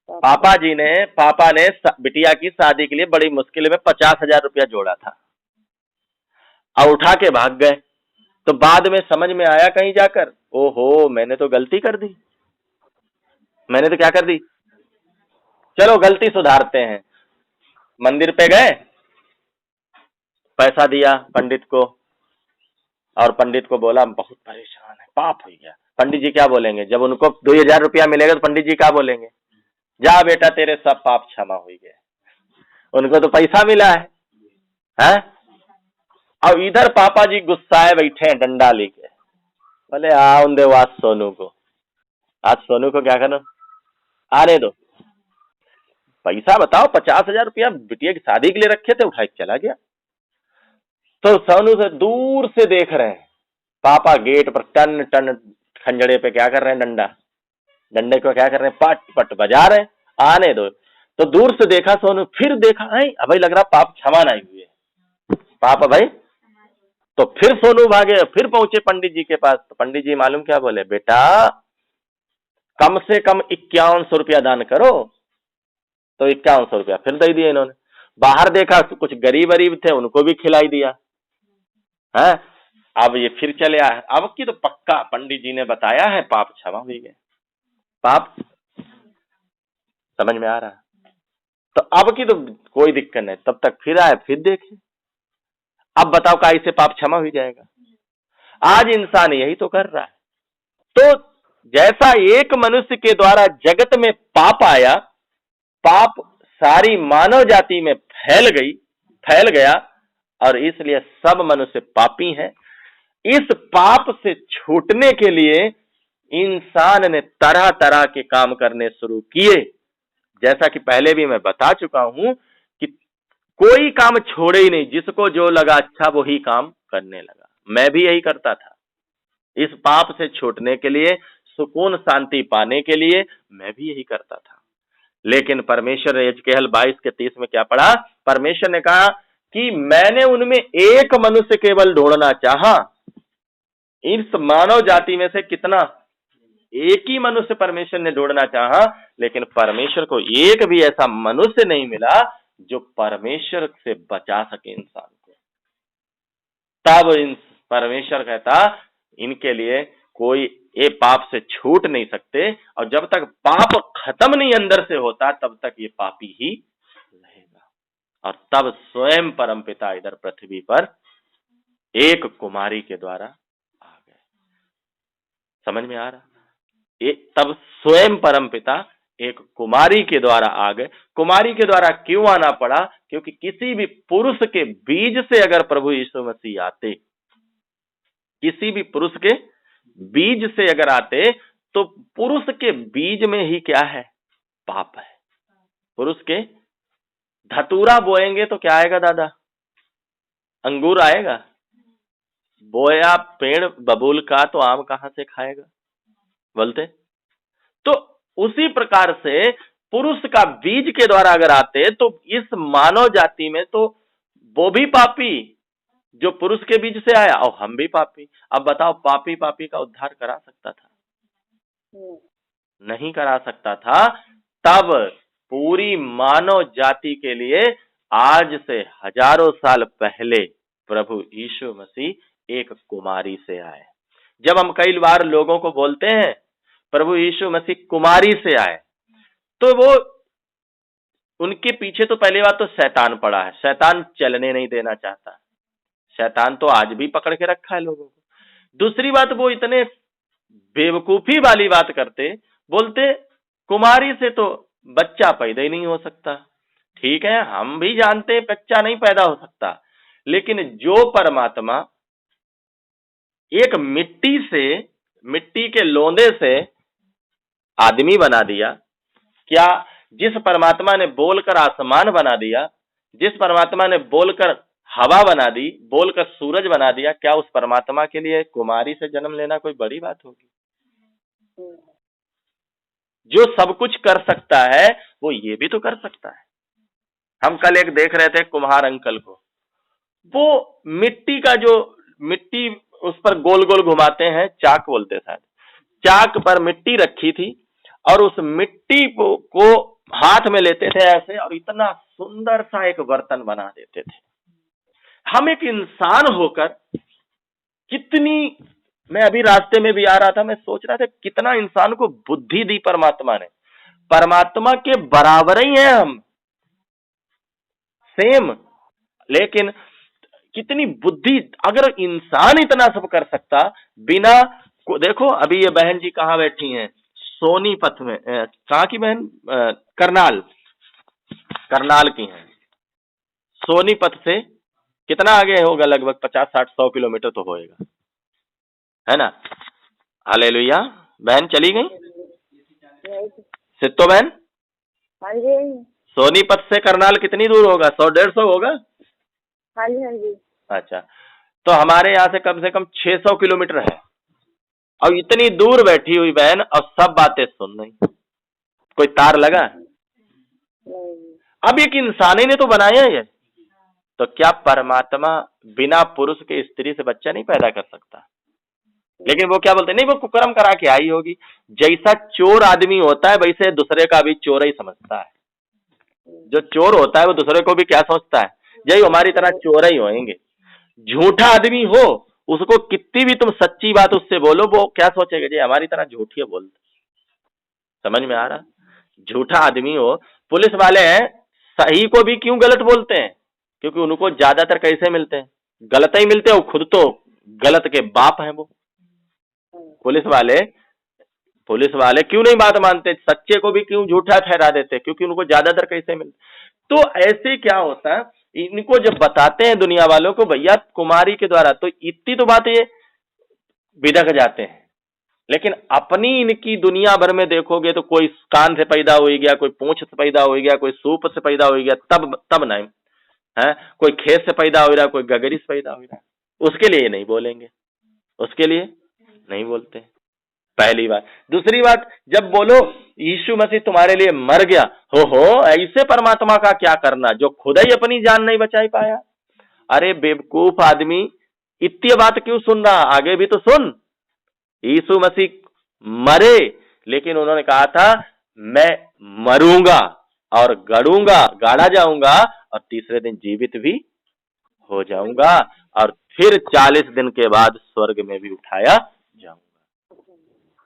पापा ने बिटिया की शादी के लिए बड़ी मुश्किल में 50,000 रुपया जोड़ा था और उठा के भाग गए। तो बाद में समझ में आया कहीं जाकर, ओहो मैंने तो गलती कर दी, मैंने तो क्या कर दी। चलो गलती सुधारते हैं। मंदिर पे गए, पैसा दिया पंडित को और पंडित को बोला बहुत परेशान है, पाप हो गया। पंडित जी क्या बोलेंगे, जब उनको 2,000 रुपया मिलेगा तो पंडित जी क्या बोलेंगे, जा बेटा तेरे सब पाप क्षमा हो गए। उनको तो पैसा मिला है? और इधर पापा जी गुस्साए बैठे हैं डंडा लेके, बोले आउन दे आज सोनू को, आज सोनू को क्या करना, आने दो। पैसा बताओ, 50,000 रुपया बिटिया की शादी के लिए रखे थे, उठा के चला गया। तो सोनू से दूर से देख रहे हैं, पापा गेट पर टन टन खंजड़े पे क्या कर रहे हैं, डंडे को क्या कर रहे हैं, पट पट बजा रहे हैं, आने दो। तो दूर से देखा सोनू, फिर देखा अभी लग रहा पाप क्षमा नहीं हुए पापा भाई। तो फिर सोनू भागे, फिर पहुंचे पंडित जी के पास। तो पंडित जी मालूम क्या बोले, बेटा कम से कम 5100 रुपया दान करो। तो 5100 रुपया फिर दे दिए इन्होंने। बाहर देखा कुछ गरीब थे, उनको भी खिलाई दिया है। अब ये फिर चले आए, अब की तो पक्का पंडित जी ने बताया है पाप क्षमा हुई गए, पाप समझ में आ रहा है। तो अब की तो कोई दिक्कत नहीं। तब तक फिर आए, फिर देखे, अब बताओ का इससे पाप क्षमा हो जाएगा। आज इंसान यही तो कर रहा है। तो जैसा एक मनुष्य के द्वारा जगत में पाप आया, पाप सारी मानव जाति में फैल गया और इसलिए सब मनुष्य पापी हैं। इस पाप से छूटने के लिए इंसान ने तरह तरह के काम करने शुरू किए। जैसा कि पहले भी मैं बता चुका हूं कि कोई काम छोड़े ही नहीं, जिसको जो लगा अच्छा वही काम करने लगा। मैं भी यही करता था। इस पाप से छूटने के लिए, सुकून शांति पाने के लिए मैं भी यही करता था। लेकिन परमेश्वर ने यजकेल 22:30 में क्या पढ़ा, परमेश्वर ने कहा कि मैंने उनमें एक मनुष्य केवल ढूंढना चाहा। इस मानव जाति में से कितना, एक ही मनुष्य परमेश्वर ने ढूंढना चाहा, लेकिन परमेश्वर को एक भी ऐसा मनुष्य नहीं मिला जो परमेश्वर से बचा सके इंसान को। तब परमेश्वर कहता इनके लिए कोई ये पाप से छूट नहीं सकते, और जब तक पाप खत्म नहीं अंदर से होता तब तक ये पापी ही रहेगा। और तब स्वयं परमपिता इधर पृथ्वी पर एक कुमारी के द्वारा आ गए। समझ में आ रहा? तब स्वयं परमपिता एक कुमारी के द्वारा आ गए। कुमारी के द्वारा क्यों आना पड़ा? क्योंकि किसी भी पुरुष के बीज से अगर प्रभु यीशु मसीह आते, किसी भी पुरुष के बीज से अगर आते, तो पुरुष के बीज में ही क्या है, पाप है। पुरुष के धतूरा बोएंगे तो क्या आएगा दादा, अंगूर आएगा। बोया पेड़ बबूल का तो आम कहां से खाएगा, बोलते। तो उसी प्रकार से पुरुष का बीज के द्वारा अगर आते तो इस मानव जाति में तो वो भी पापी जो पुरुष के बीज से आया, और हम भी पापी। अब बताओ पापी का उद्धार करा सकता था? नहीं करा सकता था। तब पूरी मानव जाति के लिए आज से हजारों साल पहले प्रभु यीशु मसीह एक कुमारी से आए। जब हम कई बार लोगों को बोलते हैं प्रभु यीशु मसीह कुमारी से आए, तो वो उनके पीछे तो पहली बात तो शैतान पड़ा है। शैतान चलने नहीं देना चाहता। शैतान तो आज भी पकड़ के रखा है लोगों को। दूसरी बात, वो इतने बेवकूफी वाली बात करते, बोलते कुमारी से तो बच्चा पैदा ही नहीं हो सकता। ठीक है, हम भी जानते हैं बच्चा नहीं पैदा हो सकता, लेकिन जो परमात्मा एक मिट्टी के लोंदे से आदमी बना दिया, क्या जिस परमात्मा ने बोलकर आसमान बना दिया, जिस परमात्मा ने बोलकर हवा बना दी, बोलकर सूरज बना दिया, क्या उस परमात्मा के लिए कुमारी से जन्म लेना कोई बड़ी बात होगी? जो सब कुछ कर सकता है वो ये भी तो कर सकता है। हम कल एक देख रहे थे कुम्हार अंकल को, वो मिट्टी उस पर गोल गोल घुमाते हैं, चाक बोलते शायद, चाक पर मिट्टी रखी थी और उस मिट्टी को हाथ में लेते थे ऐसे और इतना सुंदर सा एक बर्तन बना देते थे। हम एक इंसान होकर कितनी, मैं अभी रास्ते में भी आ रहा था, मैं सोच रहा था कितना इंसान को बुद्धि दी परमात्मा ने। परमात्मा के बराबर ही हैं हम, सेम, लेकिन कितनी बुद्धि, अगर इंसान इतना सब कर सकता बिना देखो अभी ये बहन जी कहाँ बैठी हैं, सोनीपत में, कहाँ की बहन, करनाल, करनाल की हैं। सोनीपत से कितना आगे होगा, लगभग 50-60-100 किलोमीटर तो होएगा, है ना। हालेलुया। बहन चली गई सिद्धो बहन। हाँ जी सोनीपत से करनाल कितनी दूर होगा, 100-150 होगा। हाँ जी हाँ जी। अच्छा, तो हमारे यहाँ से कम 600 किलोमीटर है, और इतनी दूर बैठी हुई बहन और सब बातें सुन रही, कोई तार लगा? अब एक इंसान ही ने तो बनाया है, तो क्या परमात्मा बिना पुरुष के स्त्री से बच्चा नहीं पैदा कर सकता? लेकिन वो क्या बोलते, नहीं वो कुकर्म करा के आई होगी। जैसा चोर आदमी होता है वैसे दूसरे का भी चोर ही समझता है। जो चोर होता है वो दूसरे को भी क्या सोचता है, यही हमारी तरह चोर ही होंगे। झूठा आदमी हो, उसको कितनी भी तुम सच्ची बात उससे बोलो, वो क्या सोचेगा, जी हमारी तरह झूठी बोल। समझ में आ रहा? झूठा आदमी हो, पुलिस वाले हैं, सही को भी क्यों गलत बोलते हैं? क्योंकि उनको ज्यादातर कैसे मिलते हैं, गलत ही मिलते हैं, वो खुद तो गलत के बाप हैं। वो पुलिस वाले क्यों नहीं बात मानते, सच्चे को भी क्यों झूठा ठहरा देते, क्योंकि उनको ज्यादातर कैसे मिलते। तो ऐसे क्या होता है, इनको जब बताते हैं दुनिया वालों को भैया कुमारी के द्वारा, तो इतनी तो बात ये बिदक जाते हैं। लेकिन अपनी इनकी दुनिया भर में देखोगे तो कोई कान से पैदा हो गया, कोई पूंछ से पैदा हो गया, कोई सूप से पैदा हो गया, तब नहीं है, कोई खेत से पैदा हो रहा, कोई गगरी से पैदा हो रहा, उसके लिए नहीं बोलेंगे, उसके लिए नहीं बोलते। पहली बात। दूसरी बात, जब बोलो यीशु मसीह तुम्हारे लिए मर गया, हो ऐसे परमात्मा का क्या करना जो खुद ही अपनी जान नहीं बचा पाया। अरे बेवकूफ आदमी, इतनी बात क्यों सुन रहा, आगे भी तो सुन। यीशु मसीह मरे, लेकिन उन्होंने कहा था मैं मरूंगा और गाड़ा जाऊंगा और तीसरे दिन जीवित भी हो जाऊंगा, और फिर 40 दिन के बाद स्वर्ग में भी उठाया जाऊंगा।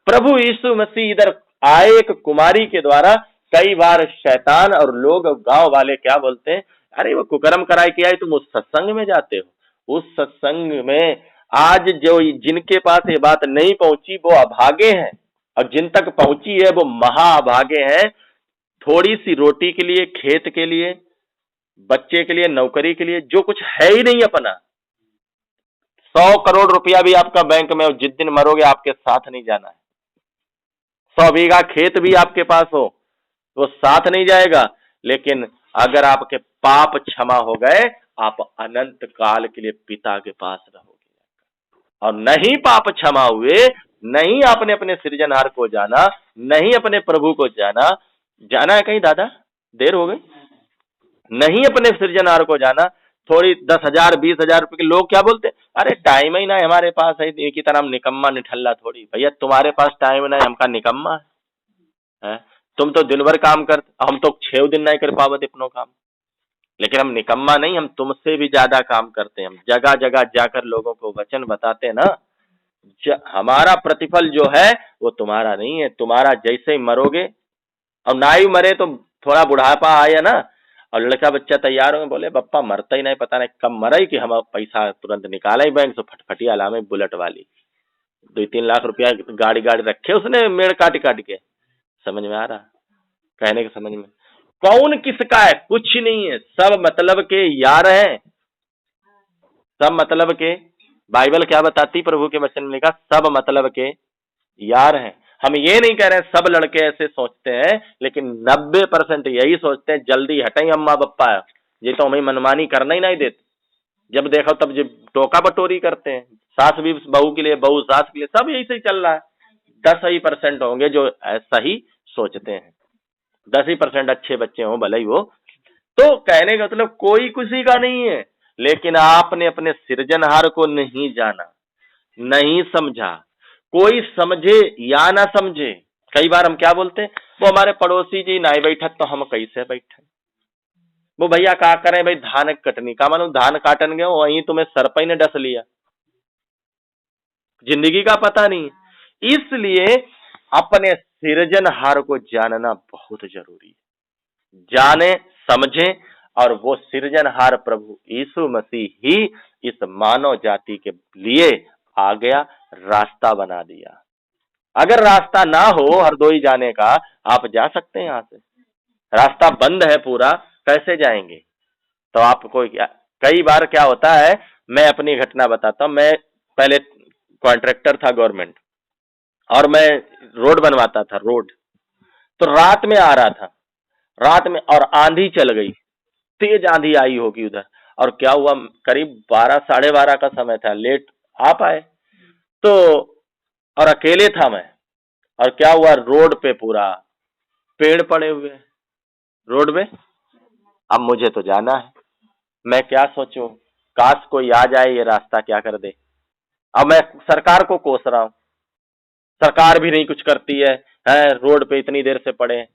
प्रभु यीशु मसीह इधर आए एक कुमारी के द्वारा। कई बार शैतान और लोग गांव वाले क्या बोलते हैं, अरे वो कुकर्म कराए के आए, तुम उस सत्संग में जाते हो। उस सत्संग में आज जो जिनके पास ये बात नहीं पहुंची वो अभागे हैं, और जिन तक पहुंची है वो महाअभागे हैं। थोड़ी सी रोटी के लिए, खेत के लिए, बच्चे के लिए, नौकरी के लिए, जो कुछ है ही नहीं अपना। 100 करोड़ रुपया भी आपका बैंक में, जिस दिन मरोगे आपके साथ नहीं जाना है। 100 बीघा खेत भी आपके पास हो, वो साथ नहीं जाएगा। लेकिन अगर आपके पाप क्षमा हो गए, आप अनंत काल के लिए पिता के पास रहोगे। और नहीं पाप क्षमा हुए, नहीं आपने अपने सृजनहार को जाना, नहीं अपने प्रभु को जाना है कहीं दादा, देर हो गई, नहीं अपने सृजनहार को जाना, थोड़ी 10,000 20,000 रुपए के लोग क्या बोलते, अरे टाइम ही ना हमारे पास है, की तरह हम निकम्मा निठल्ला थोड़ी। भैया तुम्हारे पास टाइम ना, हमका निकम्मा है। तुम तो दिन भर काम करते, हम तो 6 दिन नहीं कर पावत अपनों काम। लेकिन हम निकम्मा नहीं, हम तुमसे भी ज्यादा काम करते हैं। हम जगह जगह जाकर लोगों को वचन बताते हैं ना। हमारा प्रतिफल जो है वो तुम्हारा नहीं है। तुम्हारा जैसे ही मरोगे, और ना ही मरे तो थोड़ा बुढ़ापा आया ना, और लड़का बच्चा तैयार हो, बोले पप्पा मरता ही नहीं, पता नहीं कब मरा ही कि हम पैसा तुरंत निकाला ही बैंक से, फटफटी अलामे बुलेट वाली 2-3 लाख रुपया गाड़ी रखे उसने, मेड़ काट के। समझ में आ रहा कहने के, समझ में? कौन किसका है, कुछ नहीं है, सब मतलब के यार हैं, सब मतलब के। बाइबल क्या बताती, प्रभु के वचन में लिखा सब मतलब के यार हैं। हम ये नहीं कह रहे सब लड़के ऐसे सोचते हैं, लेकिन 90% यही सोचते हैं जल्दी हटाई अम्मा बप्पा, ये तो हमें मनमानी करना ही नहीं देते। जब देखो तब जब टोका बटोरी करते हैं, सास भी बहू के लिए, बहू सास के लिए, सब यही से चल रहा है। 10% होंगे जो ऐसा ही सोचते हैं, 10% अच्छे बच्चे हों भले ही वो। तो कहने का मतलब कोई किसी का नहीं है, लेकिन आपने अपने सृजनहार को नहीं जाना, नहीं समझा। कोई समझे या ना समझे, कई बार हम क्या बोलते हैं, वो हमारे पड़ोसी जी नहीं बैठत तो हम कैसे बैठे। वो भैया क्या करें भाई, धान कटनी का मालूम, धान काटन गए वहीं तुम्हें सरपई ने डस लिया, जिंदगी का पता नहीं। इसलिए अपने सृजनहार को जानना बहुत जरूरी है। जाने समझे, और वो सृजनहार प्रभु यीशु मसीह ही इस मानव जाति के लिए आ गया, रास्ता बना दिया। अगर रास्ता ना हो हरदोई जाने का, आप जा सकते हैं यहां से, रास्ता बंद है पूरा, कैसे जाएंगे। तो आपको कई बार क्या होता है, मैं अपनी घटना बताता हूं। मैं पहले कॉन्ट्रैक्टर था गवर्नमेंट, और मैं रोड बनवाता था, रोड। तो रात में आ रहा था, रात में, और आंधी चल गई, तेज आंधी आई होगी उधर, और क्या हुआ, करीब 12 साढ़े 12 का समय था, लेट आ पाए तो, और अकेले था मैं, और क्या हुआ, रोड पे पूरा पेड़ पड़े हुए रोड में। अब मुझे तो जाना है, मैं क्या सोचूं, काश कोई आ जाए ये रास्ता क्या कर दे। अब मैं सरकार को कोस रहा हूं, सरकार भी नहीं कुछ करती है, रोड पे इतनी देर से पड़े हैं।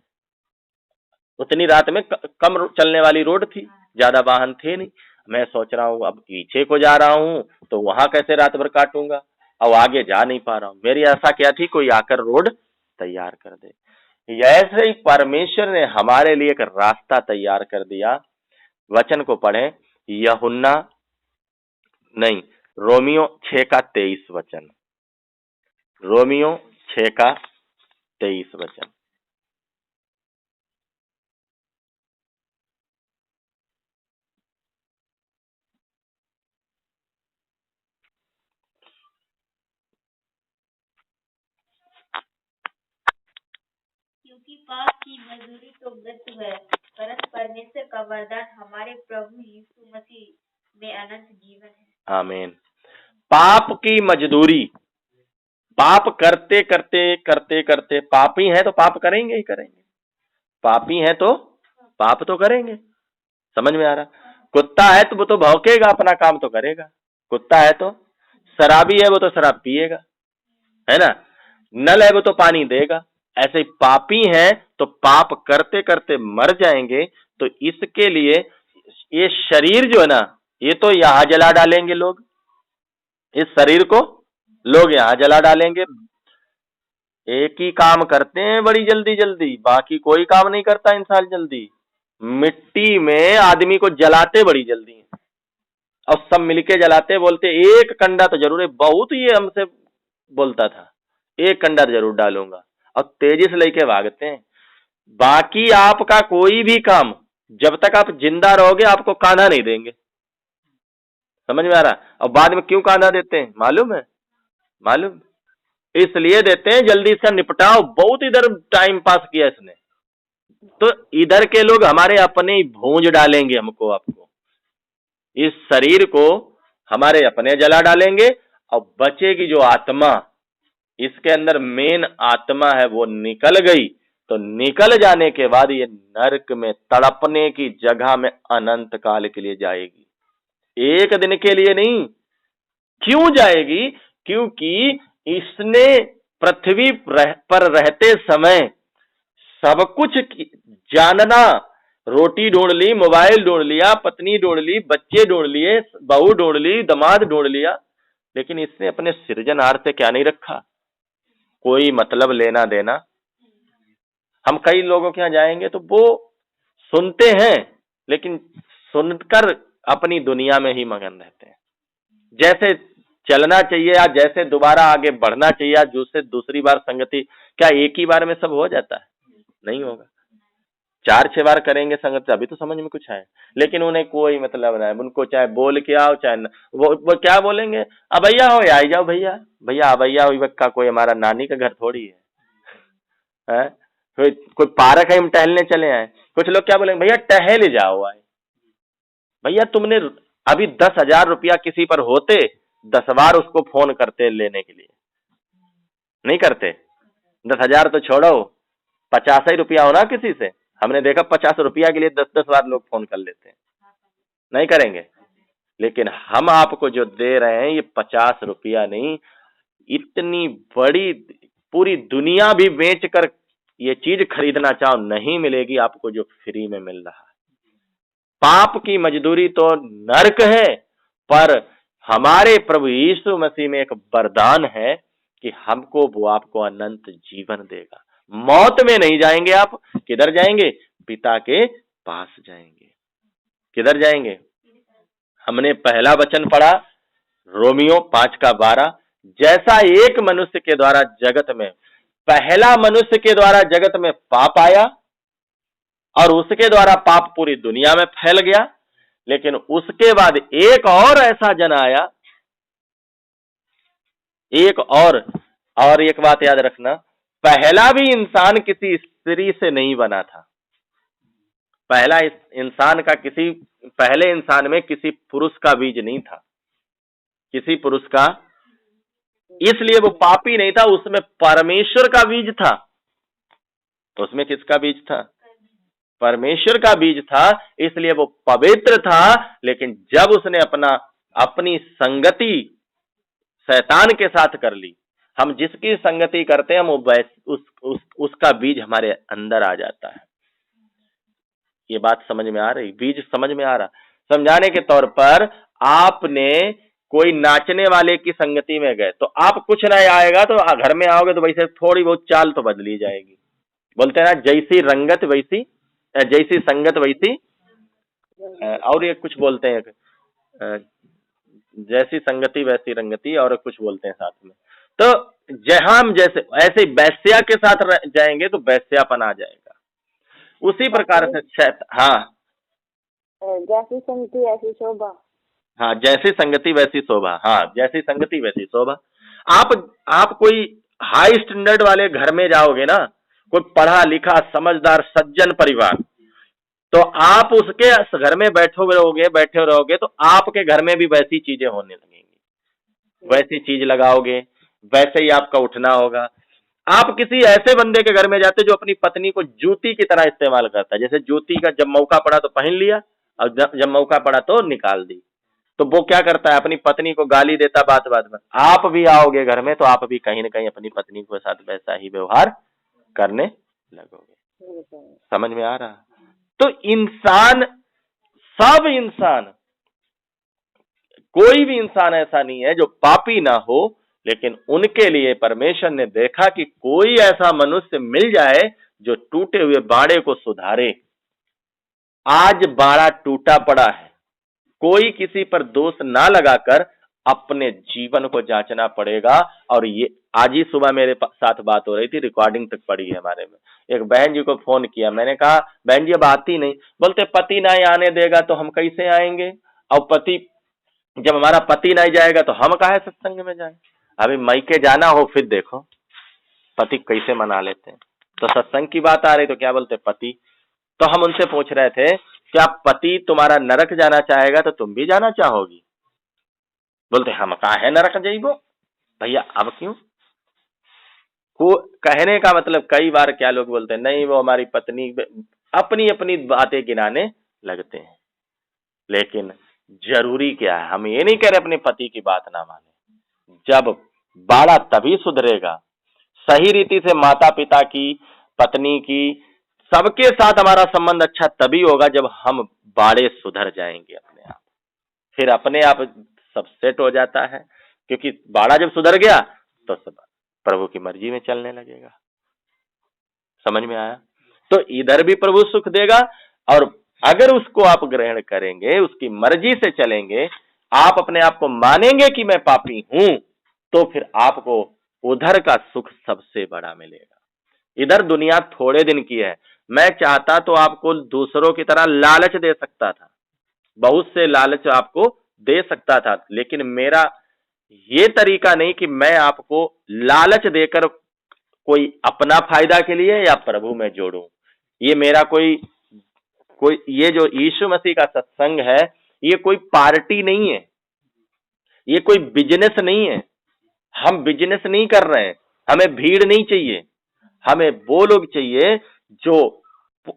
उतनी रात में कम चलने वाली रोड थी, ज्यादा वाहन थे नहीं। मैं सोच रहा हूँ अब पीछे को जा रहा हूँ तो वहां कैसे रात भर काटूंगा, अब आगे जा नहीं पा रहा हूँ। मेरी आशा क्या थी, कोई आकर रोड तैयार कर दे। ऐसे ही परमेश्वर ने हमारे लिए एक रास्ता तैयार कर दिया। वचन को पढ़ें, यूहन्ना नहीं, रोमियो 6 का 23 वचन, रोमियो 6 का 23 वचन। क्योंकि पाप की मजदूरी तो मृत्यु है, परंतु परमेश्वर का वरदान हमारे प्रभु यीशु मसीह में अनंत जीवन है। आमीन। पाप की मजदूरी, पाप करते करते करते करते, पापी हैं तो पाप करेंगे ही करेंगे, पापी हैं तो पाप तो करेंगे। समझ में आ रहा। कुत्ता है तो वो तो भौंकेगा, अपना काम तो करेगा, कुत्ता है तो। शराबी है वो तो शराब पिएगा, है ना। नल है वो तो पानी देगा। ऐसे ही पापी हैं तो पाप करते करते मर जाएंगे। तो इसके लिए ये शरीर जो है ना, ये तो यहां जला डालेंगे लोग, इस शरीर को लोग यहां जला डालेंगे। एक ही काम करते हैं बड़ी जल्दी जल्दी, बाकी कोई काम नहीं करता इंसान जल्दी। मिट्टी में आदमी को जलाते बड़ी जल्दी है, और सब मिलके जलाते, बोलते एक कंडा तो जरूर है। बहुत ये हमसे बोलता था, एक कंडा जरूर डालूंगा, और तेजी से लेके भागते हैं। बाकी आपका कोई भी काम, जब तक आप जिंदा रहोगे आपको कांधा नहीं देंगे। समझ में आ रहा। और बाद में क्यों कांधा देते हैं मालूम है, मालूम इसलिए देते हैं जल्दी इसका निपटाओ। बहुत इधर टाइम पास किया इसने, तो इधर के लोग हमारे अपने ही भूंज डालेंगे हमको, आपको, इस शरीर को हमारे अपने जला डालेंगे। और बचेगी जो आत्मा, इसके अंदर मेन आत्मा है, वो निकल गई तो निकल जाने के बाद ये नरक में तड़पने की जगह में अनंत काल के लिए जाएगी। एक दिन के लिए नहीं। क्यों जाएगी? क्योंकि इसने पृथ्वी पर रहते समय सब कुछ जानना, रोटी ढूंढ ली, मोबाइल ढूंढ लिया, पत्नी ढूंढ ली, बच्चे ढूंढ लिए, बहू ढूंढ ली, दामाद ढूंढ लिया, लेकिन इसने अपने सृजनहार से क्या नहीं रखा, कोई मतलब लेना देना। हम कई लोगों के यहाँ जाएंगे तो वो सुनते हैं, लेकिन सुनकर अपनी दुनिया में ही मगन रहते हैं। जैसे चलना चाहिए या जैसे दोबारा आगे बढ़ना चाहिए या जिससे दूसरी बार संगति, क्या एक ही बार में सब हो जाता है? नहीं होगा। 4-6 बार करेंगे संगति अभी तो समझ में कुछ आए, लेकिन उन्हें कोई मतलब नहीं। उनको चाहे बोल के आओ चाहे वो क्या बोलेंगे, अब भैया हो आई जाओ, भैया भैया भैया का कोई हमारा नानी का घर थोड़ी है। कोई पार्क है हम टहलने चले आए, कुछ लोग क्या बोलेंगे, भैया टहल जाओ आए। भैया तुमने अभी 10,000 रुपया किसी पर होते 10 बार उसको फोन करते लेने के लिए, नहीं करते। 10,000 तो छोड़ो, 50 ही रुपया हो ना किसी से, हमने देखा 50 रुपया के लिए 10-10 बार लोग फोन कर लेते हैं, नहीं करेंगे। लेकिन हम आपको जो दे रहे हैं ये 50 रुपया नहीं, इतनी बड़ी पूरी दुनिया भी बेच कर ये चीज खरीदना चाहो नहीं मिलेगी आपको जो फ्री में मिल रहा है। पाप की मजदूरी तो नरक है, पर हमारे प्रभु यीशु मसीह में एक वरदान है कि हमको वो आपको अनंत जीवन देगा। मौत में नहीं जाएंगे आप, किधर जाएंगे? पिता के पास जाएंगे। किधर जाएंगे? हमने पहला वचन पढ़ा रोमियो 5:12, जैसा एक मनुष्य के द्वारा जगत में, पहला मनुष्य के द्वारा जगत में पाप आया और उसके द्वारा पाप पूरी दुनिया में फैल गया, लेकिन उसके बाद एक और ऐसा जन आया, एक और एक बात याद रखना, पहला भी इंसान किसी स्त्री से नहीं बना था। पहला इंसान का पहले इंसान में किसी पुरुष का बीज नहीं था, किसी पुरुष का, इसलिए वो पापी नहीं था, उसमें परमेश्वर का बीज था। उसमें किसका बीज था? परमेश्वर का बीज था, इसलिए वो पवित्र था। लेकिन जब उसने अपनी संगति शैतान के साथ कर ली, हम जिसकी संगति करते हैं वो उसका बीज हमारे अंदर आ जाता है। ये बात समझ में आ रही? बीज समझ में आ रहा? समझाने के तौर पर, आपने कोई नाचने वाले की संगति में गए तो आप कुछ नहीं आएगा, तो घर में आओगे तो वैसे थोड़ी बहुत चाल तो बदली जाएगी। बोलते हैं ना, जैसी रंगत वैसी, जैसी संगत वैसी, और ये कुछ बोलते हैं, जैसी संगति वैसी रंगति, और कुछ बोलते हैं साथ में। तो जहां हम जैसे ऐसे वैश्या के साथ जाएंगे तो वैश्यापन आ जाएगा। उसी प्रकार से हाँ, जैसी संगति ऐसी शोभा। हाँ, जैसी संगति वैसी शोभा। हाँ, जैसी संगति वैसी शोभा। आप कोई हाई स्टैंडर्ड वाले घर में जाओगे ना, कोई पढ़ा लिखा समझदार सज्जन परिवार, तो आप उसके घर में बैठे रहोगे तो आपके घर में भी वैसी चीजें होने लगेंगी, वैसी चीज लगाओगे, वैसे ही आपका उठना होगा। आप किसी ऐसे बंदे के घर में जाते जो अपनी पत्नी को जूती की तरह इस्तेमाल करता है, जैसे जूती का जब मौका पड़ा तो पहन लिया और जब मौका पड़ा तो निकाल दी, तो वो क्या करता है? अपनी पत्नी को गाली देता बात बात में। आप भी आओगे घर में तो आप भी कहीं ना कहीं अपनी पत्नी के साथ वैसा ही व्यवहार करने लगोगे। समझ में आ रहा? तो सब इंसान, कोई भी इंसान ऐसा नहीं है जो पापी ना हो, लेकिन उनके लिए परमेश्वर ने देखा कि कोई ऐसा मनुष्य मिल जाए जो टूटे हुए बाड़े को सुधारे। आज बाड़ा टूटा पड़ा है, कोई किसी पर दोष ना लगाकर अपने जीवन को जांचना पड़ेगा। और ये आज ही सुबह मेरे साथ बात हो रही थी, रिकॉर्डिंग तक पड़ी है हमारे में। एक बहन जी को फोन किया, मैंने कहा बहन जी अब आती नहीं, बोलते पति ना आने देगा तो हम कैसे आएंगे, और जब हमारा पति नहीं जाएगा तो हम काहे सत्संग में जाएं। अभी मायके जाना हो फिर देखो पति कैसे मना लेते हैं। तो सत्संग की बात आ रही तो क्या बोलते पति। तो हम उनसे पूछ रहे थे क्या पति तुम्हारा नरक जाना चाहेगा तो तुम भी जाना चाहोगी? बोलते हम काहे नरक जाइबो भैया। अब क्यों? को कहने का मतलब, कई बार क्या लोग बोलते हैं नहीं वो हमारी पत्नी, अपनी अपनी बातें गिनाने लगते हैं। लेकिन जरूरी क्या है? हम ये नहीं कह रहे अपने पति की बात ना माने। जब बाड़ा तभी सुधरेगा, सही रीति से माता पिता की, पत्नी की, सबके साथ हमारा संबंध अच्छा तभी होगा जब हम बाड़े सुधर जाएंगे अपने आप। फिर अपने आप सब सेट हो जाता है, क्योंकि बाड़ा जब सुधर गया तो सब प्रभु की मर्जी में चलने लगेगा। समझ में आया? तो इधर भी प्रभु सुख देगा, और अगर उसको आप ग्रहण करेंगे, उसकी मर्जी से चलेंगे, आप अपने आप को मानेंगे कि मैं पापी हूं, तो फिर आपको उधर का सुख सबसे बड़ा मिलेगा। इधर दुनिया थोड़े दिन की है। मैं चाहता तो आपको दूसरों की तरह लालच दे सकता था, बहुत से लालच आपको दे सकता था, लेकिन मेरा ये तरीका नहीं कि मैं आपको लालच देकर कोई अपना फायदा के लिए या प्रभु में जोड़ूं। ये मेरा कोई ये जो यीशु मसीह का सत्संग है, ये कोई पार्टी नहीं है, ये कोई बिजनेस नहीं है। हम बिजनेस नहीं कर रहे हैं, हमें भीड़ नहीं चाहिए, हमें वो लोग चाहिए जो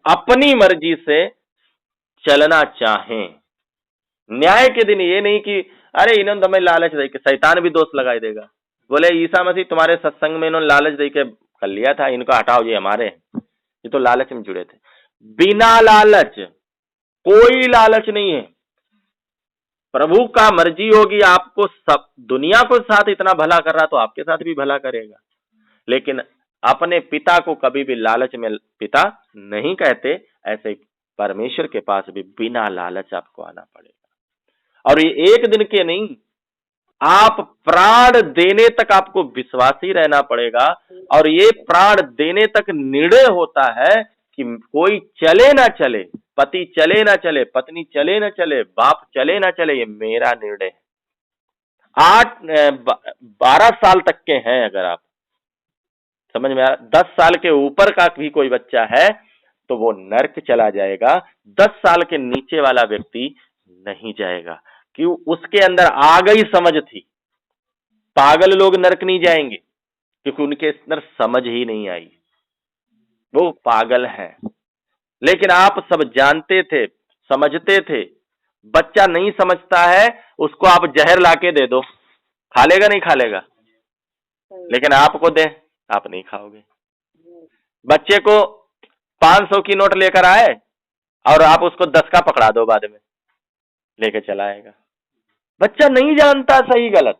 अपनी मर्जी से चलना चाहें। न्याय के दिन ये नहीं कि अरे इन्होंने तो हमें लालच दे के, शैतान भी दोष लगाई देगा, बोले ईसा मसीह तुम्हारे सत्संग में इन्होंने लालच दे के कर लिया था, इनको हटाओ, ये हमारे हैं। ये तो लालच में जुड़े थे। बिना लालच, कोई लालच नहीं है। प्रभु का मर्जी होगी, आपको सब दुनिया को साथ इतना भला कर रहा तो आपके साथ भी भला करेगा। लेकिन अपने पिता को कभी भी लालच में पिता नहीं कहते, ऐसे ही परमेश्वर के पास भी बिना लालच आपको आना पड़ेगा। और ये एक दिन के नहीं, आप प्राण देने तक आपको विश्वासी रहना पड़ेगा। और ये प्राण देने तक निर्णय होता है कि कोई चले ना चले, पति चले ना चले, पत्नी चले ना चले, बाप चले ना चले, ये मेरा निर्णय है। 12 साल तक के हैं अगर आप, समझ में आ रहा, 10 साल के ऊपर का भी कोई बच्चा है तो वो नर्क चला जाएगा। 10 साल के नीचे वाला व्यक्ति नहीं जाएगा, क्यों? उसके अंदर आ गई समझ थी। पागल लोग नर्क नहीं जाएंगे क्योंकि उनके अंदर समझ ही नहीं आई, वो पागल हैं। लेकिन आप सब जानते थे, समझते थे। बच्चा नहीं समझता है, उसको आप जहर लाके दे दो, खा लेगा नहीं खा लेगा? लेकिन आपको दे, आप नहीं खाओगे। बच्चे को 500 की नोट लेकर आए और आप उसको 10 का पकड़ा दो, बाद में लेके चला आएगा। बच्चा नहीं जानता सही गलत,